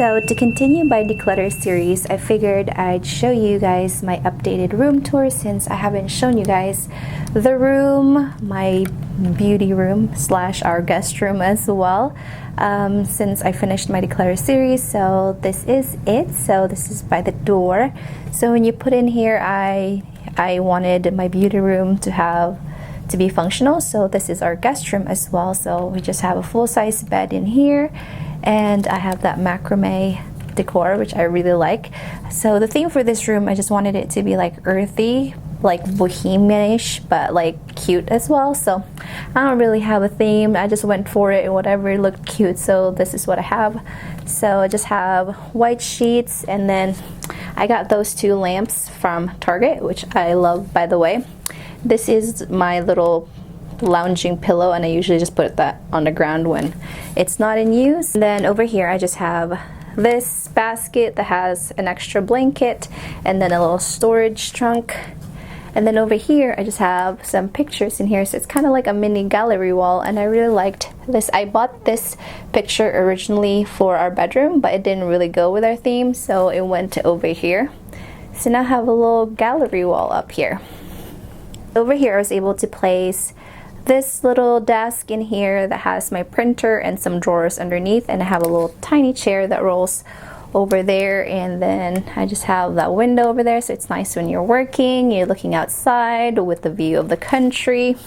So to continue my declutter series, I figured I'd show you guys my updated room tour since I haven't shown you guys the room, my beauty room slash our guest room as well, since I finished my declutter series. So this is it. So this is by the door. So when you put in here, I wanted my beauty room to be functional. So this is our guest room as well. So we just have a full-size bed in here. And I have that macrame decor, which I really like. So the theme for this room, I just wanted it to be like earthy, like bohemian-ish, but like cute as well. So I don't really have a theme. I just went for it, whatever looked cute. So this is what I have. So I just have white sheets, and then I got those two lamps from Target, which I love, by the way. This is my little lounging pillow, and I usually just put that on the ground when it's not in use. And then over here I just have this basket that has an extra blanket and then a little storage trunk. And then over here I just have some pictures in here, so it's kind of like a mini gallery wall, and I really liked this. I bought this picture originally for our bedroom, but it didn't really go with our theme, so it went over here. So now I have a little gallery wall up here. Over here I was able to place this little desk in here that has my printer and some drawers underneath, and I have a little tiny chair that rolls over there, and then I just have that window over there, so it's nice when you're working, you're looking outside with the view of the country.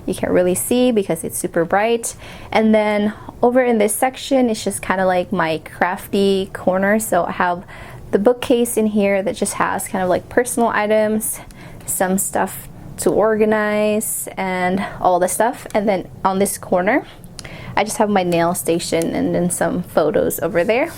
You can't really see because it's super bright. And then over in this section, it's just kind of like my crafty corner. So I have the bookcase in here that just has kind of like personal items, some stuff to organize and all the stuff. And then on this corner I just have my nail station and then some photos over there.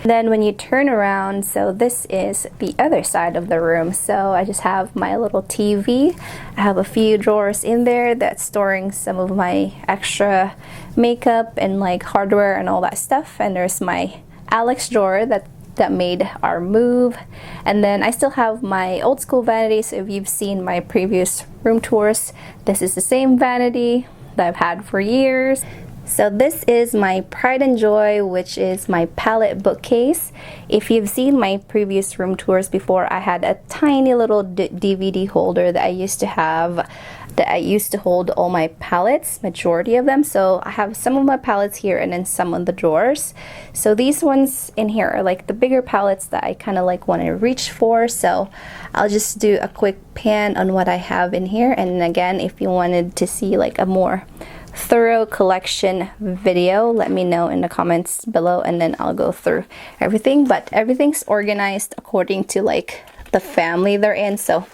Then when you turn around, so this is the other side of the room, so I just have my little TV. I have a few drawers in there that's storing some of my extra makeup and like hardware and all that stuff. And there's my Alex drawer that made our move. And then I still have my old school vanity, so if you've seen my previous room tours, this is the same vanity that I've had for years. So this is my pride and joy, which is my palette bookcase. If you've seen my previous room tours before, I had a tiny little DVD holder that I used to have, that I used to hold all my palettes, majority of them. So I have some of my palettes here and then some on the drawers. So these ones in here are like the bigger palettes that I kind of like want to reach for. So I'll just do a quick pan on what I have in here. And again, if you wanted to see like a more thorough collection video, let me know in the comments below, and then I'll go through everything. But everything's organized according to like the family they're in. So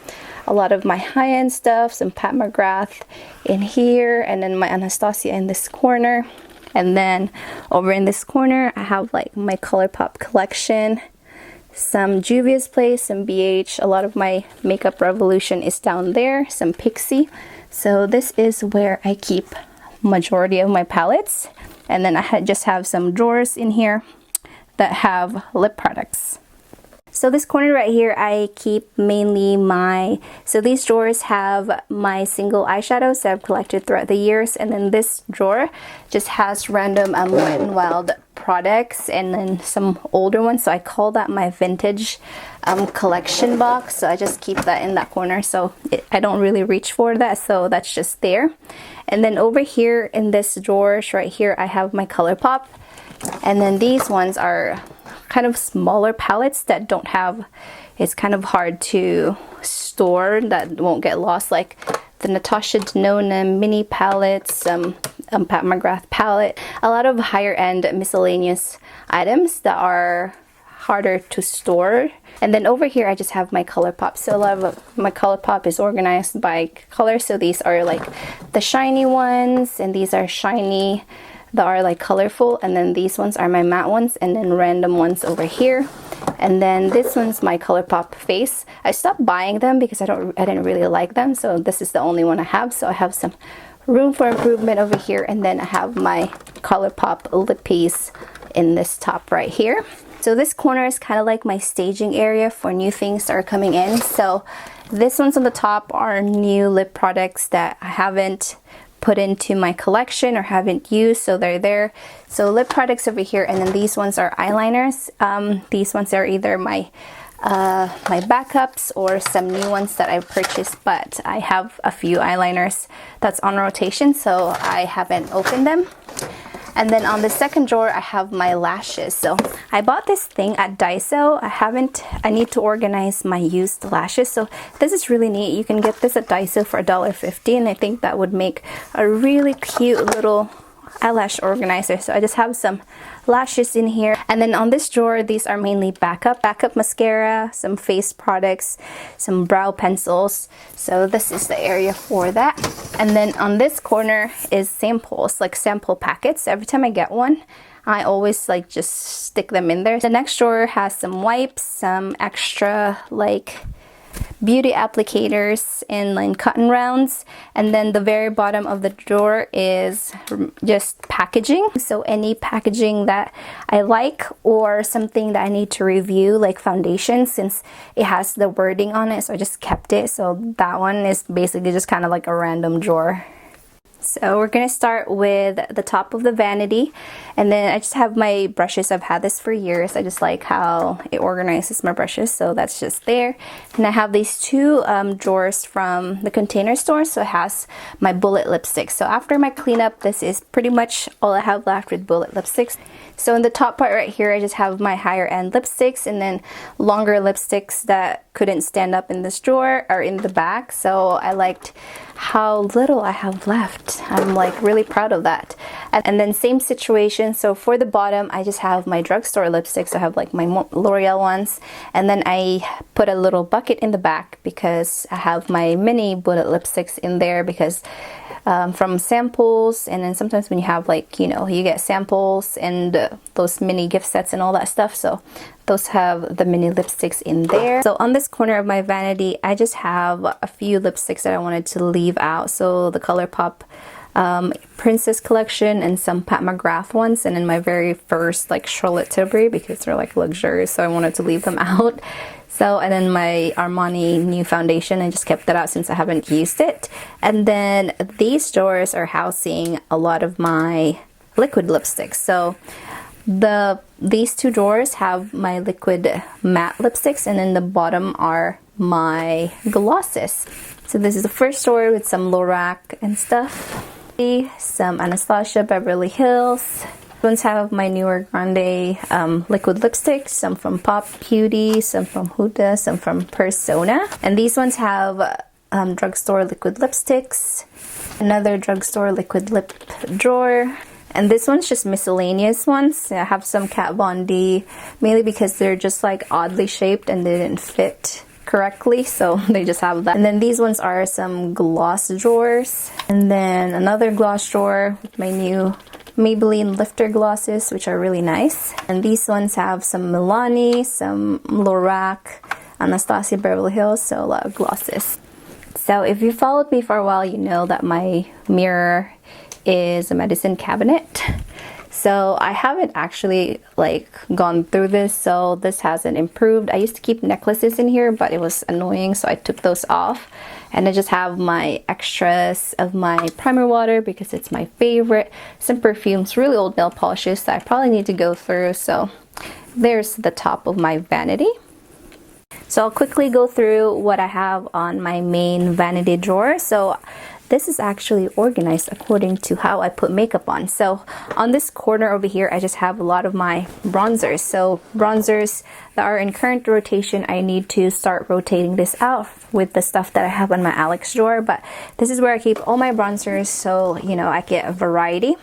a lot of my high-end stuff, some Pat McGrath in here, and then my Anastasia in this corner. And then over in this corner I have like my ColourPop collection, some Juvia's Place, some BH. A lot of my Makeup Revolution is down there, some Pixie. So this is where I keep majority of my palettes. And then I just have some drawers in here that have lip products. So this corner right here, I keep mainly so these drawers have my single eyeshadows that I've collected throughout the years, and then this drawer just has random Wet n Wild products and then some older ones. So I call that my vintage collection box. So I just keep that in that corner, so I don't really reach for that, so that's just there. And then over here in this drawers right here, I have my ColourPop, and then these ones are kind of smaller palettes that don't have, it's kind of hard to store, that won't get lost, like the Natasha Denona mini palettes, Pat McGrath palette, a lot of higher end miscellaneous items that are harder to store. And then over here I just have my ColourPop. So a lot of my ColourPop is organized by color. So these are like the shiny ones, and these are shiny that are like colorful, and then these ones are my matte ones, and then random ones over here. And then this one's my ColourPop face. I stopped buying them because I didn't really like them, so this is the only one I have. So I have some room for improvement over here, and then I have my ColourPop lip piece in this top right here. So this corner is kind of like my staging area for new things that are coming in. So this one's on the top are new lip products that I haven't put into my collection or haven't used, so they're there. So lip products over here, and then these ones are eyeliners. These ones are either my my backups or some new ones that I purchased, but I have a few eyeliners that's on rotation, so I haven't opened them. And then on the second drawer, I have my lashes. So I bought this thing at Daiso. I need to organize my used lashes. So this is really neat. You can get this at Daiso for $1.50, and I think that would make a really cute little eyelash organizer. So I just have some lashes in here, and then on this drawer, these are mainly backup mascara, some face products, some brow pencils. So this is the area for that. And then on this corner is samples, like sample packets. Every time I get one, I always like just stick them in there. The next drawer has some wipes, some extra like beauty applicators and cotton rounds, and then the very bottom of the drawer is just packaging. So any packaging that I like or something that I need to review, like foundation, since it has the wording on it, so I just kept it. So that one is basically just kind of like a random drawer. So we're gonna start with the top of the vanity, and then I just have my brushes. I've had this for years. I just like how it organizes my brushes, so that's just there. And I have these two drawers from the Container Store, so it has my bullet lipsticks. So after my cleanup, this is pretty much all I have left with bullet lipsticks. So in the top part right here, I just have my higher end lipsticks, and then longer lipsticks that couldn't stand up in this drawer are in the back. So I liked how little I have left. I'm like really proud of that. And then same situation. So for the bottom, I just have my drugstore lipsticks. I have like my L'Oreal ones, and then I put a little bucket in the back because I have my mini bullet lipsticks in there, because from samples, and then sometimes when you have like, you know, you get samples and those mini gift sets and all that stuff, so those have the mini lipsticks in there. So on this corner of my vanity, I just have a few lipsticks that I wanted to leave out. So the ColourPop Princess collection and some Pat McGrath ones, and then my very first like Charlotte Tilbury, because they're like luxurious, so I wanted to leave them out. So, and then my Armani new foundation, I just kept that out since I haven't used it. And then these drawers are housing a lot of my liquid lipsticks. So these two drawers have my liquid matte lipsticks, and then the bottom are my glosses. So this is the first drawer with some Lorac and stuff. Some Anastasia Beverly Hills. Ones have my newer Grande liquid lipsticks, some from Pop Beauty, some from Huda, some from Persona. And these ones have drugstore liquid lipsticks, another drugstore liquid lip drawer. And this one's just miscellaneous ones. I have some Kat Von D, mainly because they're just like oddly shaped and they didn't fit correctly, so they just have that. And then these ones are some gloss drawers, and then another gloss drawer with my new Maybelline lifter glosses, which are really nice. And these ones have some Milani, some Lorac, Anastasia Beverly Hills, so a lot of glosses. So if you followed me for a while, you know that my mirror is a medicine cabinet. So I haven't actually like gone through this, so this hasn't improved. I used to keep necklaces in here, but it was annoying, so I took those off. And I just have my extras of my primer water because it's my favorite, some perfumes, really old nail polishes that I probably need to go through. So there's the top of my vanity. So I'll quickly go through what I have on my main vanity drawer. So this is actually organized according to how I put makeup on. So on this corner over here, I just have a lot of my bronzers. So bronzers that are in current rotation, I need to start rotating this out with the stuff that I have on my Alex drawer. But this is where I keep all my bronzers, so you know I get a variety.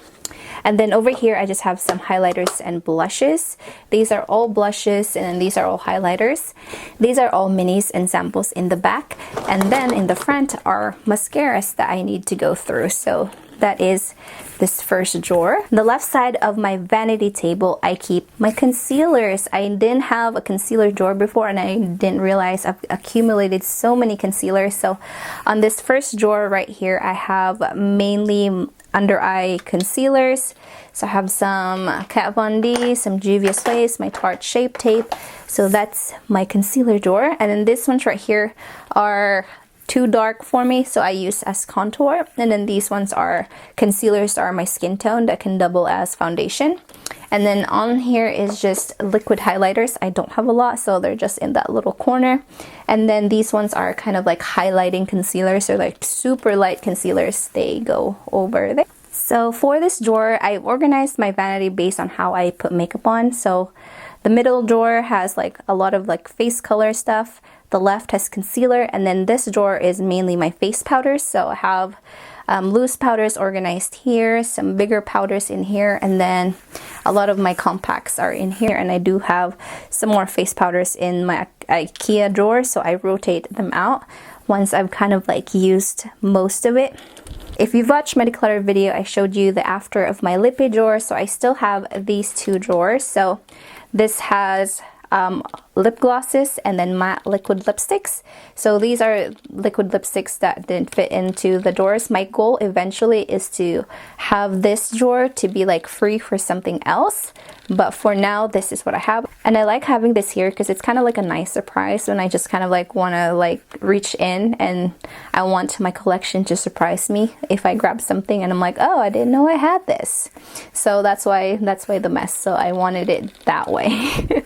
And then over here, I just have some highlighters and blushes. These are all blushes, and then these are all highlighters. These are all minis and samples in the back. And then in the front are mascaras that I need to go through. So that is this first drawer. The left side of my vanity table, I keep my concealers. I didn't have a concealer drawer before, and I didn't realize I've accumulated so many concealers. So on this first drawer right here, I have mainly under eye concealers. So I have some Kat Von D, some Juvia's Place, my Tarte Shape Tape. So that's my concealer drawer. And then this ones right here are too dark for me, so I use as contour. And then these ones are concealers, are my skin tone that can double as foundation. And then on here is just liquid highlighters. I don't have a lot, so they're just in that little corner. And then these ones are kind of like highlighting concealers, or like super light concealers. They go over there. So for this drawer, I organized my vanity based on how I put makeup on. So the middle drawer has like a lot of like face color stuff. The left has concealer, and then this drawer is mainly my face powders. So I have loose powders organized here, some bigger powders in here, and then a lot of my compacts are in here. And I do have some more face powders in my IKEA drawer, so I rotate them out once I've kind of like used most of it. If you've watched my declutter video, I showed you the after of my lippy drawer, so I still have these two drawers. So this has lip glosses and then matte liquid lipsticks. So these are liquid lipsticks that didn't fit into the drawers. My goal eventually is to have this drawer to be like free for something else, but for now this is what I have. And I like having this here because it's kind of like a nice surprise when I just kind of like want to like reach in, and I want my collection to surprise me if I grab something and I'm like, oh, I didn't know I had this. So that's why the mess. So I wanted it that way.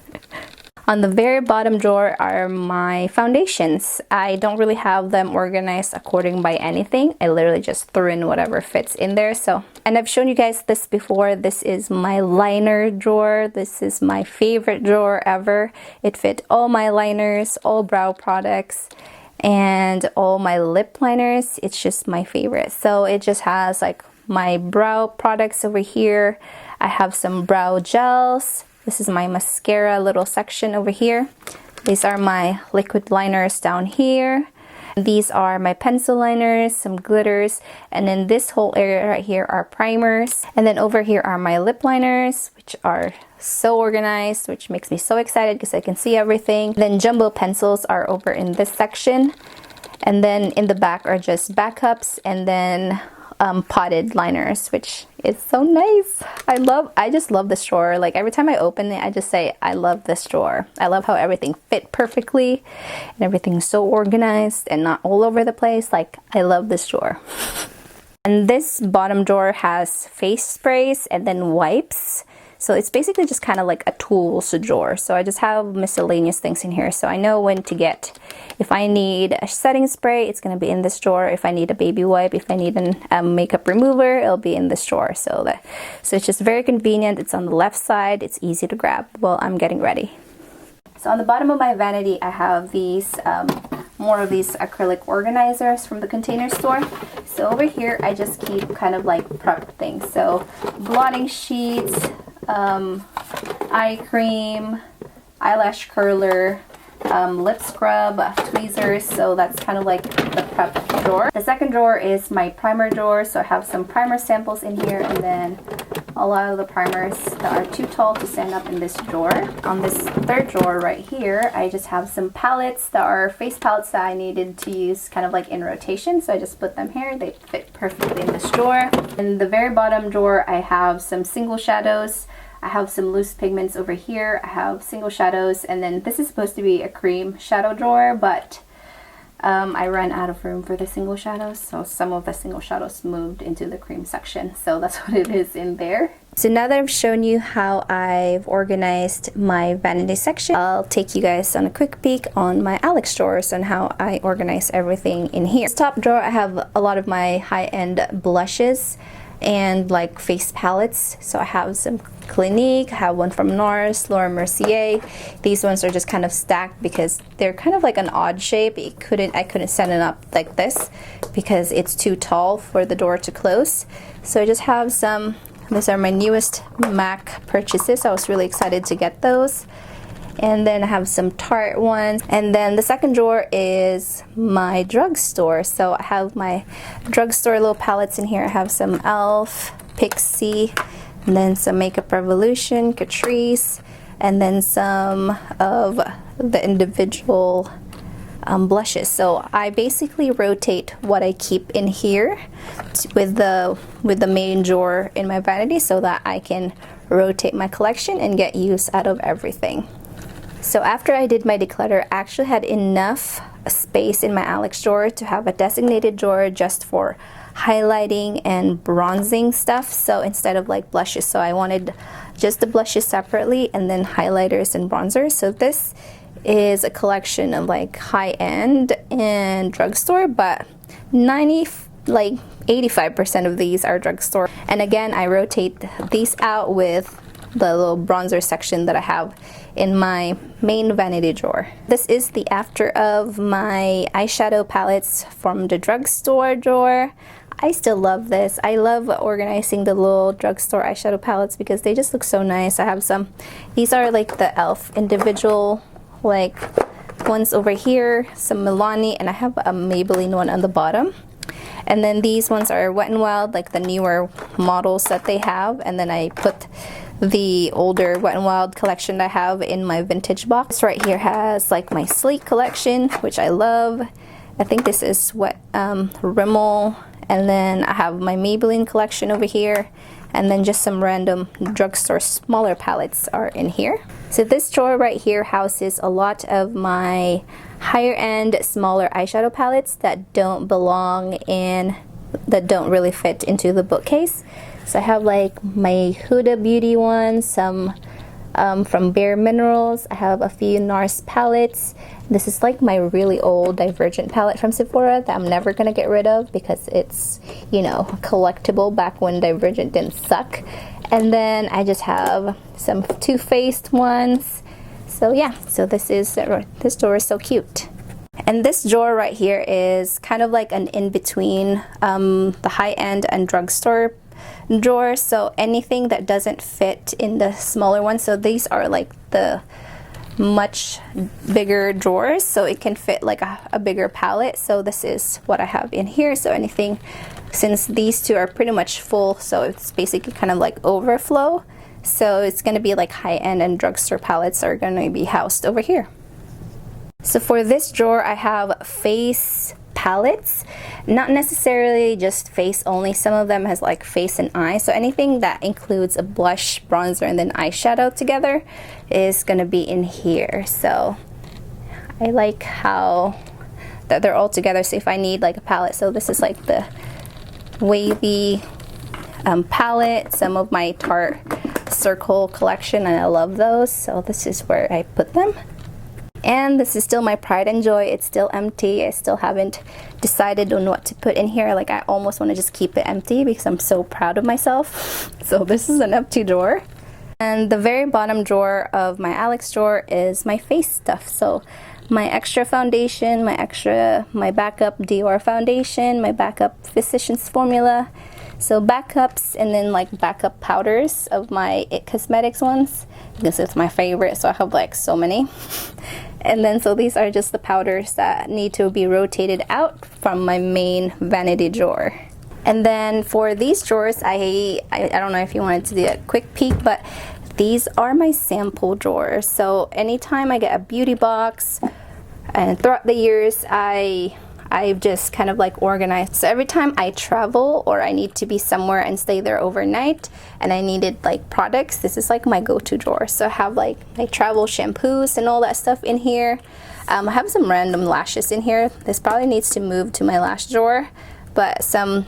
On the very bottom drawer are my foundations. I don't really have them organized according by anything. I literally just threw in whatever fits in there. So, and I've shown you guys this before. This is my liner drawer. This is my favorite drawer ever. It fit all my liners, all brow products, and all my lip liners. It's just my favorite. So it just has like my brow products over here. I have some brow gels. This is my mascara little section over here. These are my liquid liners down here. These are my pencil liners, some glitters, and then this whole area right here are primers. And then over here are my lip liners, which are so organized, which makes me so excited because I can see everything. Then jumbo pencils are over in this section. And then in the back are just backups, and then potted liners, which is so nice. I just love this drawer. Like every time I open it, I just say I love this drawer. I love how everything fit perfectly and everything's so organized and not all over the place. Like I love this drawer. And this bottom drawer has face sprays and then wipes. So it's basically just kind of like a tools drawer. So I just have miscellaneous things in here. So I know when to get. If I need a setting spray, it's going to be in this drawer. If I need a baby wipe, if I need a makeup remover, it'll be in this drawer. So it's just very convenient. It's on the left side. It's easy to grab while I'm getting ready. So on the bottom of my vanity, I have these more of these acrylic organizers from the Container Store. So over here, I just keep kind of like prep things. So blotting sheets, eye cream, eyelash curler, lip scrub, tweezers. So that's kind of like the prep drawer. The second drawer is my primer drawer. So I have some primer samples in here, and then a lot of the primers that are too tall to stand up in this drawer. On this third drawer right here, I just have some palettes that are face palettes that I needed to use kind of like in rotation. So I just put them here. They fit perfectly in this drawer. In the very bottom drawer, I have some single shadows. I have some loose pigments over here. I have single shadows, and then this is supposed to be a cream shadow drawer, but I ran out of room for the single shadows, so some of the single shadows moved into the cream section. So that's what it is in there. So now that I've shown you how I've organized my vanity section, I'll take you guys on a quick peek on my Alex drawers and how I organize everything in here. This top drawer, I have a lot of my high-end blushes and like face palettes. So I have some Clinique, I have one from NARS, Laura Mercier. These ones are just kind of stacked because they're kind of like an odd shape. I couldn't set it up like this because it's too tall for the door to close. So I just have some. These are my newest MAC purchases. I was really excited to get those. And then I have some Tarte ones. And then the second drawer is my drugstore. So I have my drugstore little palettes in here. I have some e.l.f., Pixie, and then some Makeup Revolution, Catrice, and then some of the individual blushes. So I basically rotate what I keep in here with the main drawer in my vanity so that I can rotate my collection and get use out of everything. So after I did my declutter, I actually had enough a space in my Alex drawer to have a designated drawer just for highlighting and bronzing stuff. So instead of like blushes, so I wanted just the blushes separately and then highlighters and bronzers. So this is a collection of like high-end and drugstore, but 85% of these are drugstore. And again, I rotate these out with the little bronzer section that I have in my main vanity drawer. This is the after of my eyeshadow palettes from the drugstore drawer. I still love this. I love organizing the little drugstore eyeshadow palettes because they just look so nice. I have some, these are like the e.l.f. individual like ones over here, some Milani, and I have a Maybelline one on the bottom. And then these ones are Wet n Wild, like the newer models that they have. And then I put the older Wet n Wild collection I have in my vintage box. This right here has like my Sleek collection, which I love. I think this is what Rimmel. And then I have my Maybelline collection over here. And then just some random drugstore smaller palettes are in here. So this drawer right here houses a lot of my higher end smaller eyeshadow palettes that don't belong in, that don't really fit into the bookcase. So I have like my Huda Beauty ones, some from Bare Minerals. I have a few NARS palettes. This is like my really old Divergent palette from Sephora that I'm never gonna get rid of because it's, you know, collectible back when Divergent didn't suck. And then I just have some Too Faced ones. So yeah, so this drawer is so cute. And this drawer right here is kind of like an in-between the high-end and drugstore drawer. So anything that doesn't fit in the smaller one, so these are like the much bigger drawers, so it can fit like a bigger palette. So this is what I have in here. So anything, since these two are pretty much full, so it's basically kind of like overflow. So it's going to be like high-end and drugstore palettes are going to be housed over here. So for this drawer, I have face palettes, not necessarily just face only. Some of them has like face and eye. So anything that includes a blush, bronzer, and then eyeshadow together is going to be in here. So I like how that they're all together. So if I need like a palette, so this is like the wavy palette, some of my Tarte circle collection, and I love those. So this is where I put them. And this is still my pride and joy. It's still empty. I still haven't decided on what to put in here. Like I almost want to just keep it empty because I'm so proud of myself. So this is an empty drawer. And the very bottom drawer of my Alex drawer is my face stuff. So my extra foundation, my backup Dior foundation, my backup Physicians Formula. So backups, and then like backup powders of my It Cosmetics ones, because it's my favorite, so I have like so many. And then so these are just the powders that need to be rotated out from my main vanity drawer. And then for these drawers, I don't know if you wanted to do a quick peek, but these are my sample drawers. So anytime I get a beauty box, and throughout the years I've just kind of like organized. So every time I travel or I need to be somewhere and stay there overnight and I needed like products, this is like my go-to drawer. So I have like my travel shampoos and all that stuff in here. I have some random lashes in here. This probably needs to move to my lash drawer, but some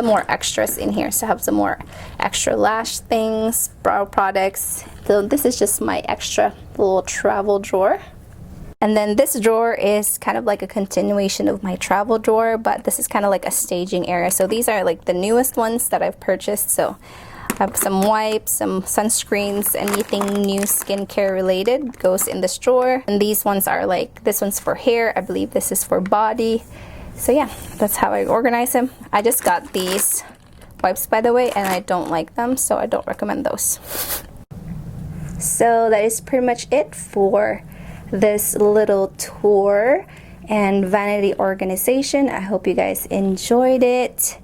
more extras in here. So I have some more extra lash things, brow products. So this is just my extra little travel drawer. And then this drawer is kind of like a continuation of my travel drawer, but this is kind of like a staging area. So these are like the newest ones that I've purchased. So I have some wipes, some sunscreens, anything new skincare related goes in this drawer. And these ones are like, this one's for hair, I believe this is for body. So yeah, that's how I organize them. I just got these wipes, by the way, and I don't like them, so I don't recommend those. So that is pretty much it for this little tour and vanity organization. I hope you guys enjoyed it,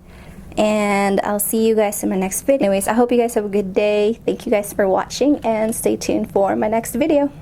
and I'll see you guys in my next video. Anyways, I hope you guys have a good day. Thank you guys for watching, and stay tuned for my next video.